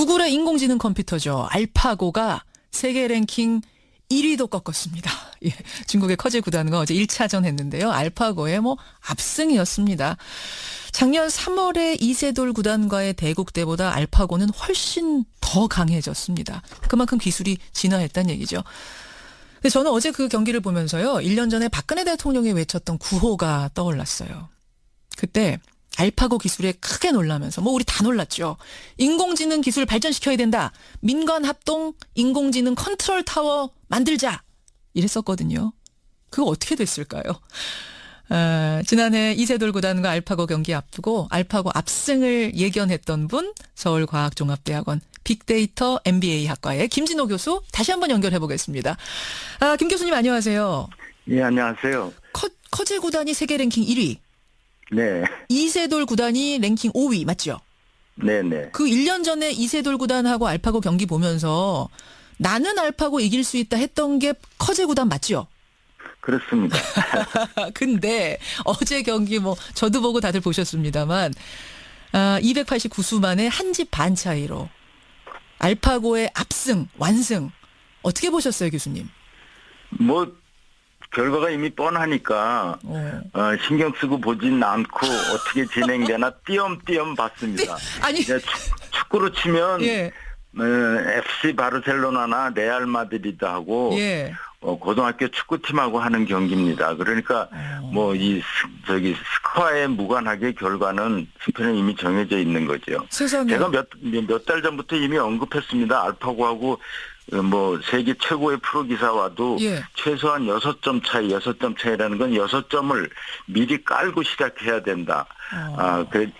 구글의 인공지능 컴퓨터죠. 알파고가 세계 랭킹 1위도 꺾었습니다. 예, 중국의 커제 구단과 어제 1차전 했는데요. 알파고의 압승이었습니다. 작년 3월에 이세돌 구단과의 대국 때보다 알파고는 훨씬 더 강해졌습니다. 그만큼 기술이 진화했다는 얘기죠. 근데 저는 어제 그 경기를 보면서요. 1년 전에 박근혜 대통령이 외쳤던 구호가 떠올랐어요. 그때 알파고 기술에 크게 놀라면서 우리 다 놀랐죠. 인공지능 기술 발전시켜야 된다. 민관 합동 인공지능 컨트롤 타워 만들자. 이랬었거든요. 그거 어떻게 됐을까요? 지난해 이세돌 구단과 알파고 경기 앞두고 알파고 압승을 예견했던 분 서울과학종합대학원 빅데이터 MBA 학과의 김진호 교수 다시 한번 연결해 보겠습니다. 김 교수님 안녕하세요. 예, 안녕하세요. 커제 구단이 세계 랭킹 1위. 네. 이세돌 구단이 랭킹 5위 맞죠? 네네. 그 1년 전에 이세돌 구단하고 알파고 경기 보면서 나는 알파고 이길 수 있다 했던 게 커제 구단 맞죠? 그렇습니다. 근데 어제 경기 저도 보고 다들 보셨습니다만 289수 만에 한 집 반 차이로 알파고의 압승, 완승 어떻게 보셨어요, 교수님? 결과가 이미 뻔하니까 신경 쓰고 보진 않고 어떻게 진행되나 띄엄띄엄 봤습니다. 아니 축구로 치면 예. FC 바르셀로나나 레알 마드리드하고 예. 고등학교 축구팀하고 하는 경기입니다. 그러니까 스코어에 무관하게 결과는 승패는 이미 정해져 있는 거죠. 세상에. 제가 몇 달 전부터 이미 언급했습니다. 알파고하고 세계 최고의 프로 기사와도 예. 최소한 6점 차이라는 건 6점을 미리 깔고 시작해야 된다.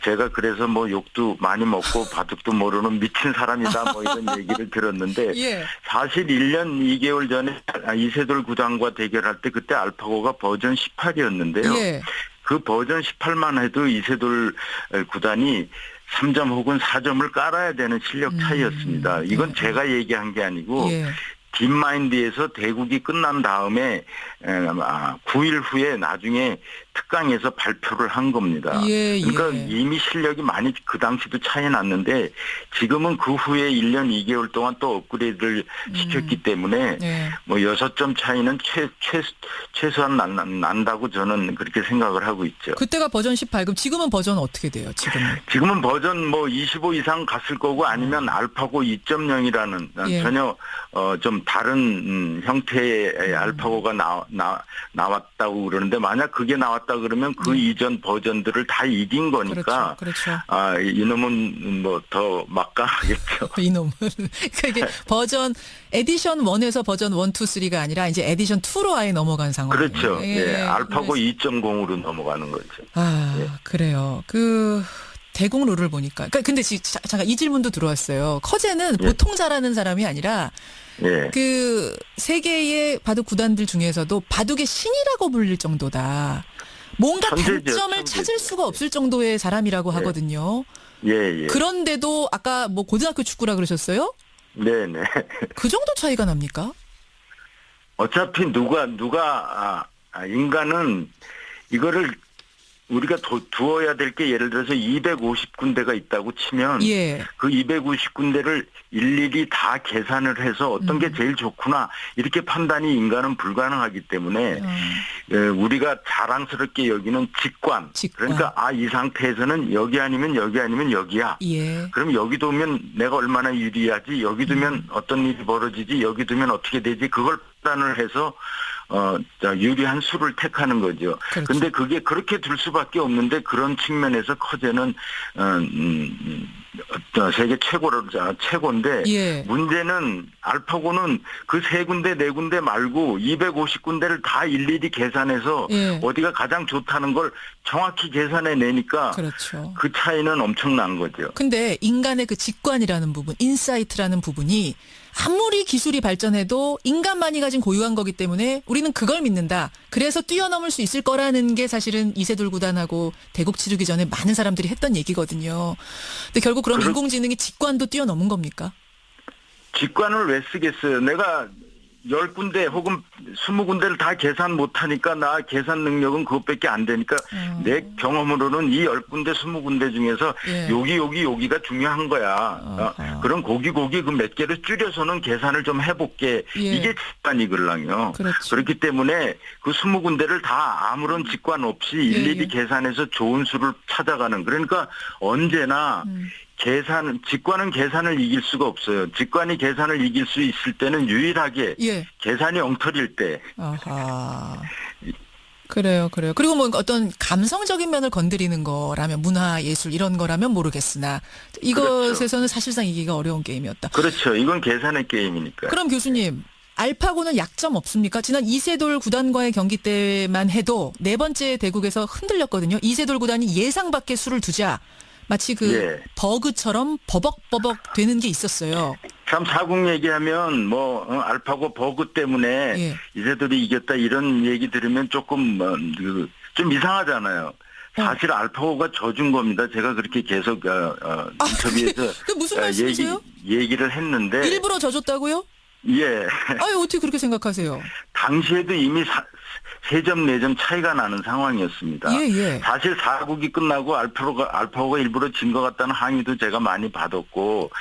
제가 그래서 욕도 많이 먹고 바둑도 모르는 미친 사람이다 이런 얘기를 들었는데 예. 사실 1년 2개월 전에 이세돌 구단과 대결할 때 그때 알파고가 버전 18이었는데요. 예. 그 버전 18만 해도 이세돌 구단이 3점 혹은 4점을 깔아야 되는 실력 차이였습니다. 이건 제가 얘기한 게 아니고 예. 딥마인드에서 대국이 끝난 다음에 9일 후에 나중에 특강에서 발표를 한 겁니다. 예, 예. 그러니까 이미 실력이 많이 그 당시도 차이 났는데 지금은 그 후에 1년 2개월 동안 또 업그레이드를 시켰기 때문에 예. 6점 차이는 최소한 난다고 저는 그렇게 생각을 하고 있죠. 그때가 버전 18. 그럼 지금은 버전 어떻게 돼요? 지금은 버전 25 이상 갔을 거고 아니면 알파고 2.0이라는 예. 전혀 좀 다른 형태의 알파고가 나왔다고 그러는데 만약 그게 나왔다 그러면 그 이전 버전들을 다 이긴 거니까 그렇죠. 이놈은 더 막강하겠죠. 이놈은 그러니까 이게 버전 에디션 1에서 버전 1, 2, 3가 아니라 이제 에디션 2로 아예 넘어간 상황이에요. 그렇죠. 예. 알파고 2.0으로 넘어가는 거죠. 예. 그래요. 대국 룰을 보니까. 근데 잠깐 이 질문도 들어왔어요. 커제는 예. 보통 잘하는 사람이 아니라 예. 세계의 바둑 구단들 중에서도 바둑의 신이라고 불릴 정도다. 뭔가 천재죠, 단점을 천재죠. 찾을 수가 없을 정도의 사람이라고 하거든요. 예. 그런데도 아까 고등학교 축구라 그러셨어요? 네네. 그 정도 차이가 납니까? 어차피 인간은 이거를 우리가 두어야 될 게 예를 들어서 250군데가 있다고 치면 예. 그 250군데를 일일이 다 계산을 해서 어떤 게 제일 좋구나 이렇게 판단이 인간은 불가능하기 때문에 우리가 자랑스럽게 여기는 직관. 그러니까 이 상태에서는 여기 아니면 여기야. 예. 그럼 여기 두면 내가 얼마나 유리하지 여기 두면 어떤 일이 벌어지지 여기 두면 어떻게 되지 그걸 판단을 해서 유리한 수를 택하는 거죠. 그런데 그게 그렇게 둘 수밖에 없는데 그런 측면에서 커제는 세계 최고인데 예. 문제는 알파고는 그 3군데 4군데 말고 250군데를 다 일일이 계산해서 예. 어디가 가장 좋다는 걸 정확히 계산해 내니까 그렇죠. 그 차이는 엄청난 거죠. 근데 인간의 그 직관이라는 부분, 인사이트라는 부분이 아무리 기술이 발전해도 인간만이 가진 고유한 거기 때문에 우리는 그걸 믿는다. 그래서 뛰어넘을 수 있을 거라는 게 사실은 이세돌 구단하고 대국 치르기 전에 많은 사람들이 했던 얘기거든요. 근데 결국 그럼 인공지능이 직관도 뛰어넘은 겁니까? 직관을 왜 쓰겠어요? 내가 10군데 혹은 20군데를 다 계산 못하니까 나 계산 능력은 그것밖에 안 되니까 내 경험으로는 이 10군데 20군데 중에서 예. 여기가 중요한 거야. 그럼 고기 그 몇 개를 줄여서는 계산을 좀 해볼게. 예. 이게 직관이걸랑요. 그렇죠. 그렇기 때문에 그 20군데를 다 아무런 직관 없이 일일이 예. 계산해서 좋은 수를 찾아가는. 그러니까 언제나 직관은 계산을 이길 수가 없어요. 직관이 계산을 이길 수 있을 때는 유일하게 예. 계산이 엉터리일 때. 아하. 그래요. 그리고 뭐 어떤 감성적인 면을 건드리는 거라면 문화, 예술 이런 거라면 모르겠으나 이것에서는 사실상 이기가 어려운 게임이었다. 그렇죠. 이건 계산의 게임이니까. 그럼 교수님, 알파고는 약점 없습니까? 지난 이세돌 구단과의 경기 때만 해도 네 번째 대국에서 흔들렸거든요. 이세돌 구단이 예상 밖의 수를 두자 마치 그 예. 버그처럼 버벅버벅 되는 게 있었어요. 참 사국 얘기하면 알파고 버그 때문에 예. 이세돌이 이겼다 이런 얘기 들으면 조금 좀 이상하잖아요. 사실 알파고가 져준 겁니다. 제가 그렇게 계속 인터뷰에서 그게 무슨 말씀이세요? 얘기를 했는데 일부러 져줬다고요? 예. 아유, 어떻게 그렇게 생각하세요? 당시에도 이미 3점, 4점 차이가 나는 상황이었습니다. 예. 사실 4국이 끝나고 알파고가 일부러 진 것 같다는 항의도 제가 많이 받았고,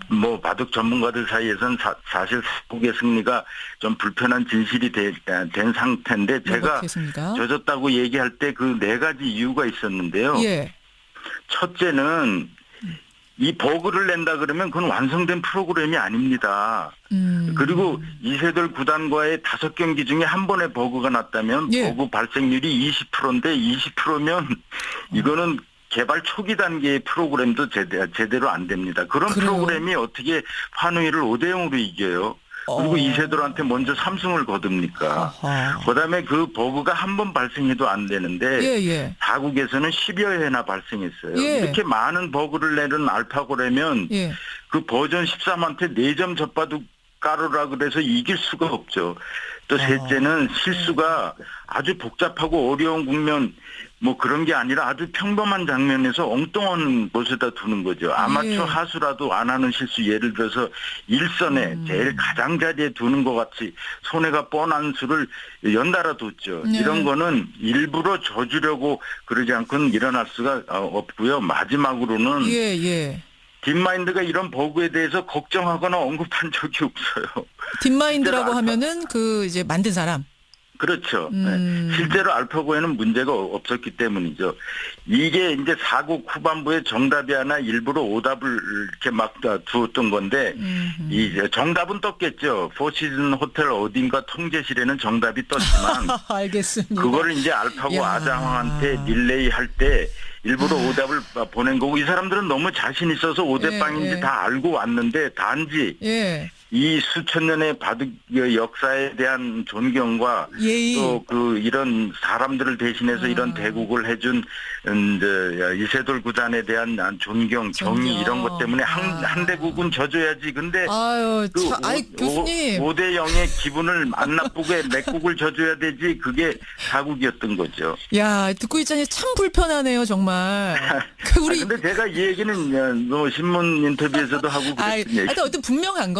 뭐, 바둑 전문가들 사이에서는 사실 4국의 승리가 좀 불편한 진실이 된 상태인데, 제가 그렇겠습니까? 져졌다고 얘기할 때 그 4가지 이유가 있었는데요. 예. 첫째는 이 버그를 낸다 그러면 그건 완성된 프로그램이 아닙니다. 그리고 이세돌 구단과의 5경기 중에 한 번의 버그가 났다면 예. 버그 발생률이 20%인데 20%면 이거는 개발 초기 단계의 프로그램도 제대로 안 됩니다. 그런 그래요? 프로그램이 어떻게 환우이를 5대0으로 이겨요? 그리고 이세돌한테 먼저 3승을 거둡니까? 그다음에 그 버그가 한 번 발생해도 안 되는데 예. 4국에서는 10여 회나 발생했어요. 예. 이렇게 많은 버그를 내는 알파고라면 예. 그 버전 13한테 4점 젖바둑 까르라 그래서 이길 수가 없죠. 또 셋째는 실수가 아주 복잡하고 어려운 국면 뭐 그런 게 아니라 아주 평범한 장면에서 엉뚱한 곳에다 두는 거죠. 아마추어 예. 하수라도 안 하는 실수 예를 들어서 일선에 제일 가장자리에 두는 것 같이 손해가 뻔한 수를 연달아 뒀죠. 네. 이런 거는 일부러 져주려고 그러지 않고는 일어날 수가 없고요. 마지막으로는 예. 딥마인드가 이런 버그에 대해서 걱정하거나 언급한 적이 없어요. 딥마인드라고 하면은 그 이제 만든 사람. 그렇죠. 네. 실제로 알파고에는 문제가 없었기 때문이죠. 이게 이제 4국 후반부에 정답이 하나 일부러 오답을 이렇게 막 두었던 건데 이 정답은 떴겠죠. 포시즌 호텔 어딘가 통제실에는 정답이 떴지만 알겠습니다. 그거를 이제 알파고 야. 아장한테 릴레이 할 때 일부러 오답을 보낸 거고 이 사람들은 너무 자신 있어서 오대빵인지 예. 다 알고 왔는데 단지 예. 이 수천 년의 바둑 역사에 대한 존경과 예의. 또 그 이런 사람들을 대신해서 이런 대국을 해준 이세돌 구단에 대한 존경, 정의 이런 것 때문에 한 대국은 져줘야지. 근데 아유, 그 교수님. 5대 0의 기분을 안 나쁘게 맥국을 져줘야 되지. 그게 사국이었던 거죠. 야, 듣고 있자니 참 불편하네요, 정말. 우리 근데 제가 이 얘기는 뭐 신문 인터뷰에서도 하고 그랬던 얘기. 하여튼 어떤 분명한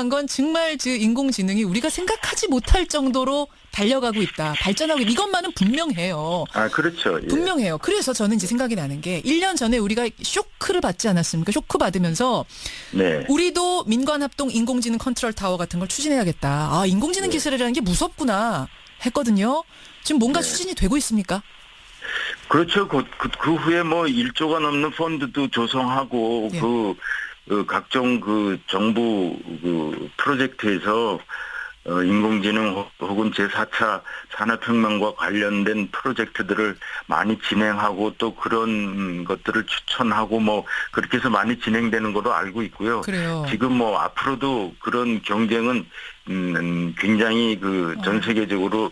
건 정말 그 인공지능이 우리가 생각하지 못할 정도로 달려가고 있다. 발전하고 있다. 이것만은 분명해요. 그렇죠. 예. 분명해요. 그래서 저는 이제 생각이 나는 게 1년 전에 우리가 쇼크를 받지 않았습니까? 쇼크 받으면서 네. 우리도 민관합동 인공지능 컨트롤 타워 같은 걸 추진해야겠다. 인공지능 기술이라는 게 무섭구나 했거든요. 지금 뭔가 추진이 되고 있습니까? 그렇죠. 그 후에 뭐 1조가 넘는 펀드도 조성하고 예. 그 각종 그 정부 그 프로젝트에서 인공지능 혹은 제4차 산업혁명과 관련된 프로젝트들을 많이 진행하고 또 그런 것들을 추천하고 뭐 그렇게 해서 많이 진행되는 걸로 알고 있고요. 그래요. 지금 뭐 앞으로도 그런 경쟁은 굉장히 그 전 세계적으로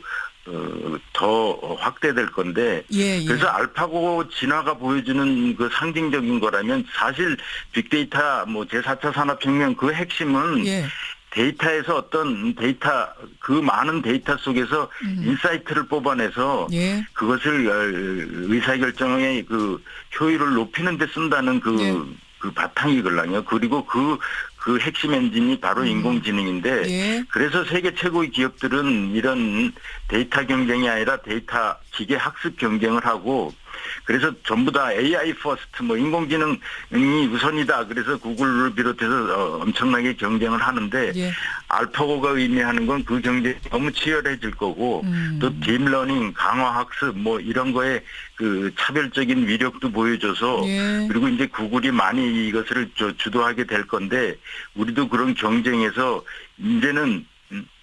더 확대될 건데 예. 그래서 알파고 진화가 보여주는 그 상징적인 거라면 사실 빅데이터 뭐 제4차 산업혁명 그 핵심은 예. 데이터에서 어떤 데이터 그 많은 데이터 속에서 인사이트를 뽑아내서 예. 그것을 의사결정의 그 효율을 높이는 데 쓴다는 그 그 바탕이 걸랑요. 그리고 그 핵심 엔진이 바로 인공지능인데 예. 그래서 세계 최고의 기업들은 이런 데이터 경쟁이 아니라 데이터 기계 학습 경쟁을 하고 그래서 전부 다 AI 퍼스트 뭐 인공지능이 우선이다. 그래서 구글을 비롯해서 엄청나게 경쟁을 하는데 예. 알파고가 의미하는 건 그 경쟁이 너무 치열해질 거고 또 딥러닝, 강화학습 뭐 이런 거에 그 차별적인 위력도 보여줘서 예. 그리고 이제 구글이 많이 이것을 주도하게 될 건데 우리도 그런 경쟁에서 이제는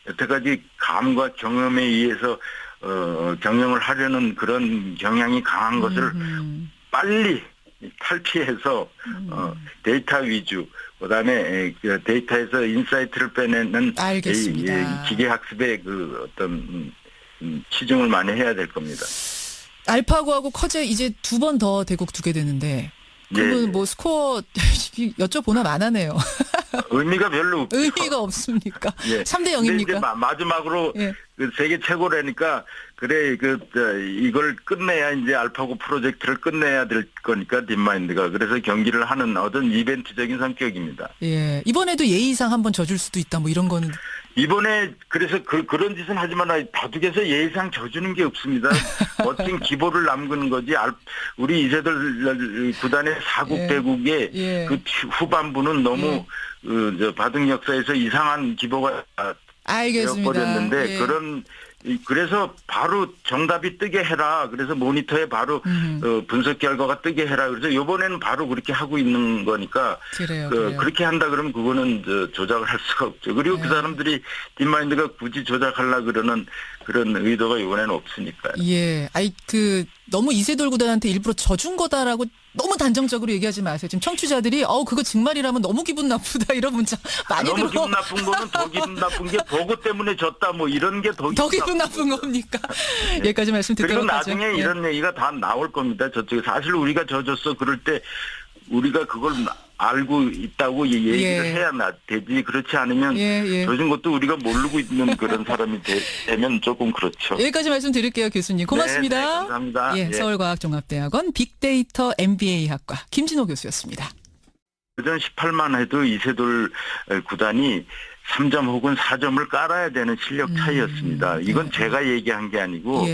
여태까지 감과 경험에 의해서 경영을 하려는 그런 경향이 강한 것을 빨리 탈피해서 데이터 위주 그다음에 데이터에서 인사이트를 빼내는 알겠습니다. 기계 학습의 그 어떤 치중을 많이 해야 될 겁니다. 알파고하고 커제 이제 2번 더 대국 두게 되는데 그러면 예. 뭐 스코어 여쭤보나 만하네요. 의미가 별로 없죠. 의미가 없습니까? 예. 3대 근데 이제 0입니까? 마지막으로 예. 그 세계 최고라니까 그래 이걸 끝내야 이제 알파고 프로젝트를 끝내야 될 거니까 딥마인드가 그래서 경기를 하는 어떤 이벤트적인 성격입니다. 예. 이번에도 예의상 한번 져줄 수도 있다 뭐 이런 거는 이번에 그래서 그런 짓은 하지만 바둑에서 예의상 져주는 게 없습니다. 멋진 기보를 남기는 거지. 우리 이세돌 구단의 사국대국의 예. 그 후반부는 너무 바둑 역사에서 이상한 기보가 알겠습니다. 되어버렸는데 예. 그래서 바로 정답이 뜨게 해라. 그래서 모니터에 바로 분석 결과가 뜨게 해라. 그래서 이번에는 바로 그렇게 하고 있는 거니까 그래요. 그렇게 한다 그러면 그거는 조작을 할 수가 없죠. 그리고 그 사람들이 딥마인드가 굳이 조작하려 그러는 그런 의도가 이번에는 없으니까요. 예. 너무 이세돌 구단한테 일부러 져준 거다라고 너무 단정적으로 얘기하지 마세요. 지금 청취자들이 그거 정말이라면 너무 기분 나쁘다 이런 문자 많이 너무 들어. 기분 나쁜 거는 더 기분 나쁜 게 버그 때문에 졌다 뭐 이런 게 더 기분 나쁜 겁니까? 네. 여기까지 말씀 그리고 듣도록 하죠. 나중에 이런 얘기가 다 나올 겁니다. 저쪽에 사실 우리가 져줬어 그럴 때 우리가 그걸 알고 있다고 얘기를 해야 되지. 그렇지 않으면 져준 것도 우리가 모르고 있는 그런 사람이 되면 조금 그렇죠. 여기까지 말씀 드릴게요, 교수님. 고맙습니다. 네, 감사합니다. 예, 서울과학종합대학원 빅데이터 MBA학과 김진호 교수였습니다. 그전 18만 해도 이세돌 구단이 3점 혹은 4점을 깔아야 되는 실력 차이였습니다. 이건 제가 얘기한 게 아니고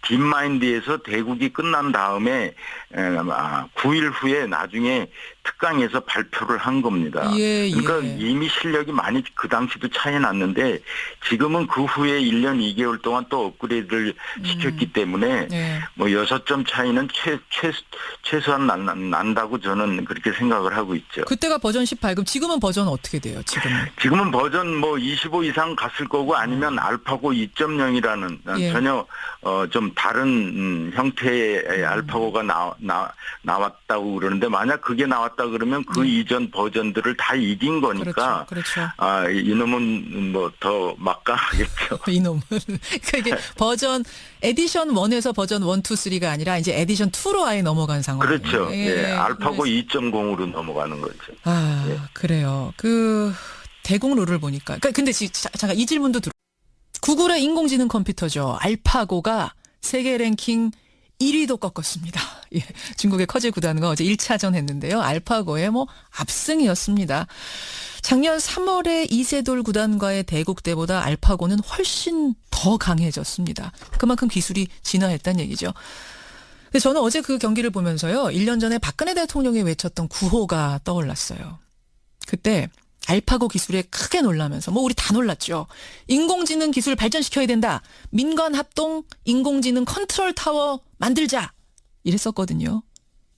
딥마인드에서 대국이 끝난 다음에 9일 후에 나중에 특강에서 발표를 한 겁니다. 그러니까 이미 실력이 많이 그 당시도 차이 났는데 지금은 그 후에 1년 2개월 동안 또 업그레이드를 시켰기 때문에 뭐 6점 차이는 최소한 난다고 저는 그렇게 생각을 하고 있죠. 그때가 버전 18, 그럼 지금은 버전 어떻게 돼요? 지금은 버전 뭐 25 이상 갔을 거고 아니면 알파고 2.0이라는 전혀 좀 다른 형태의 알파고가 나왔다고 그러는데 만약 그게 나왔다 그러면 그 이전 버전들을 다 이긴 거니까 그렇죠. 이놈은 뭐 더 막강하겠죠. 이놈은 그게 버전 에디션 1에서 버전 1, 2, 3가 아니라 이제 에디션 2로 아예 넘어간 상황이에요. 그렇죠. 알파고 2.0으로 넘어가는 거죠. 그래요. 그 대국 룰을 보니까 근데 잠깐 이 질문도 들어. 구글의 인공지능 컴퓨터죠. 알파고가 세계 랭킹 1위도 꺾었습니다. 예, 중국의 커제 구단과 어제 1차전 했는데요. 알파고의 압승이었습니다. 작년 3월에 이세돌 구단과의 대국 때보다 알파고는 훨씬 더 강해졌습니다. 그만큼 기술이 진화했다는 얘기죠. 근데 저는 어제 그 경기를 보면서요. 1년 전에 박근혜 대통령이 외쳤던 구호가 떠올랐어요. 그때 알파고 기술에 크게 놀라면서 우리 다 놀랐죠. 인공지능 기술 발전시켜야 된다. 민관 합동 인공지능 컨트롤 타워 만들자. 이랬었거든요.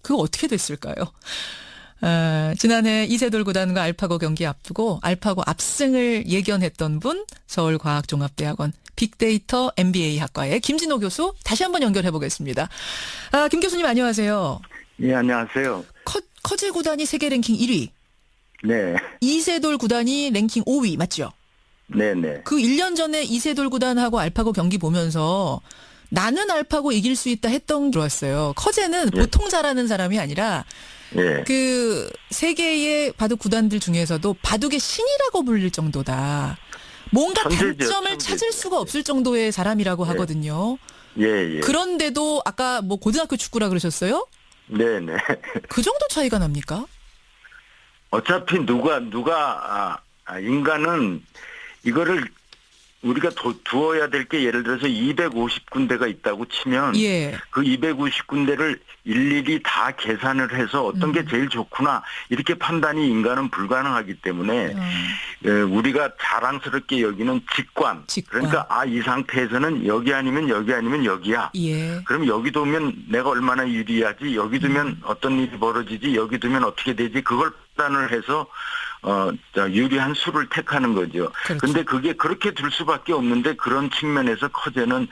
그거 어떻게 됐을까요? 지난해 이세돌 구단과 알파고 경기 앞두고 알파고 압승을 예견했던 분 서울과학종합대학원 빅데이터 MBA학과의 김진호 교수 다시 한번 연결해 보겠습니다. 김 교수님 안녕하세요. 네, 안녕하세요. 커제 구단이 세계 랭킹 1위. 네. 이세돌 구단이 랭킹 5위 맞죠? 네네. 그 1년 전에 이세돌 구단하고 알파고 경기 보면서 나는 알파고 이길 수 있다 했던 게 들어왔어요. 커제는 보통 잘하는 사람이 아니라 그 세계의 바둑 구단들 중에서도 바둑의 신이라고 불릴 정도다. 뭔가 단점을 찾을 수가 없을 정도의 사람이라고 하거든요. 그런데도 아까 고등학교 축구라 그러셨어요? 네네. 그 정도 차이가 납니까? 어차피 인간은 이거를 우리가 두어야 될 게 예를 들어서 250군데가 있다고 치면 예. 그 250군데를 일일이 다 계산을 해서 어떤 게 제일 좋구나 이렇게 판단이 인간은 불가능하기 때문에 우리가 자랑스럽게 여기는 직관. 그러니까 이 상태에서는 여기 아니면 여기 아니면 여기야. 예. 그럼 여기 두면 내가 얼마나 유리하지, 여기 두면 어떤 일이 벌어지지, 여기 두면 어떻게 되지, 그걸 판단을 해서 유리한 수를 택하는 거죠. 그렇죠. 근데 그게 그렇게 들 수밖에 없는데 그런 측면에서 커제는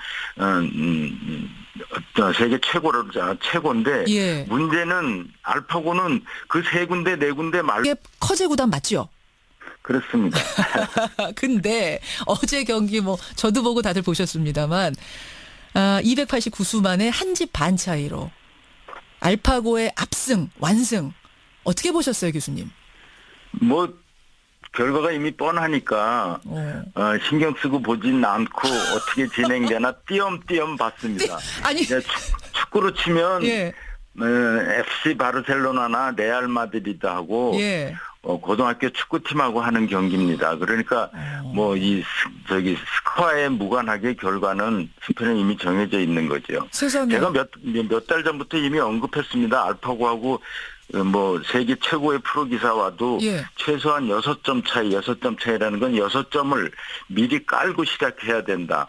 세계 최고인데 예. 문제는 알파고는 그 세 군데 네 군데 말고 이게 커제 구단 맞죠? 그렇습니다. 근데 어제 경기 뭐 저도 보고 다들 보셨습니다만 289수 만에 한 집 반 차이로 알파고의 압승, 완승 어떻게 보셨어요, 교수님? 뭐 결과가 이미 뻔하니까 신경 쓰고 보진 않고 어떻게 진행되나 띄엄띄엄 봤습니다. 아니 축구로 치면 예. FC 바르셀로나나 레알 마드리드하고 예. 고등학교 축구팀하고 하는 경기입니다. 그러니까 뭐 스코어에 무관하게 결과는 승패는 이미 정해져 있는 거죠. 세상에. 제가 몇 달 전부터 이미 언급했습니다. 알파고하고 뭐 세계 최고의 프로 기사와도 예. 최소한 6점 차이라는 건 6점을 미리 깔고 시작해야 된다.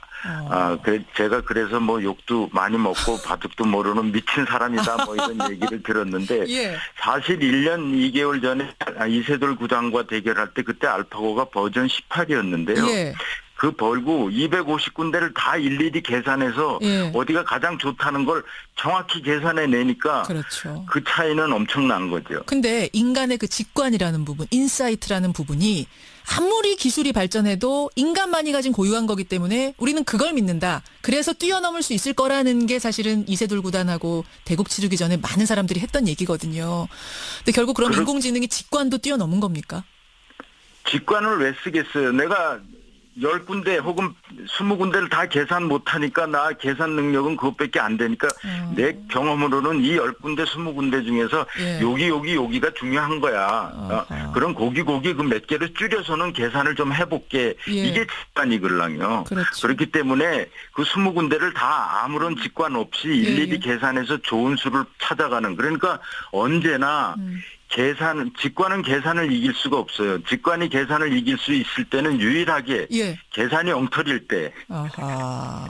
제가 그래서 뭐 욕도 많이 먹고 바둑도 모르는 미친 사람이다 뭐 이런 얘기를 들었는데 예. 사실 1년 2개월 전에 이세돌 구단과 대결할 때 그때 알파고가 버전 18이었는데요. 예. 그 벌고 250군데를 다 일일이 계산해서 예. 어디가 가장 좋다는 걸 정확히 계산해 내니까 그렇죠. 그 차이는 엄청난 거죠. 근데 인간의 그 직관이라는 부분, 인사이트라는 부분이 아무리 기술이 발전해도 인간만이 가진 고유한 거기 때문에 우리는 그걸 믿는다. 그래서 뛰어넘을 수 있을 거라는 게 사실은 이세돌 구단하고 대국 치르기 전에 많은 사람들이 했던 얘기거든요. 근데 결국 그럼 인공지능이 직관도 뛰어넘은 겁니까? 직관을 왜 쓰겠어요? 내가 10군데 혹은 20군데를 다 계산 못하니까 나 계산 능력은 그것밖에 안 되니까 내 경험으로는 이 10군데 20군데 중에서 예. 여기가 중요한 거야. 그럼 고기 그 몇 개를 줄여서는 계산을 좀 해볼게. 예. 이게 직관이걸랑요. 그렇죠. 그렇기 때문에 그 20군데를 다 아무런 직관 없이 일일이 계산해서 좋은 수를 찾아가는. 그러니까 언제나 직관은 계산을 이길 수가 없어요. 직관이 계산을 이길 수 있을 때는 유일하게 예. 계산이 엉터리일 때. 아하.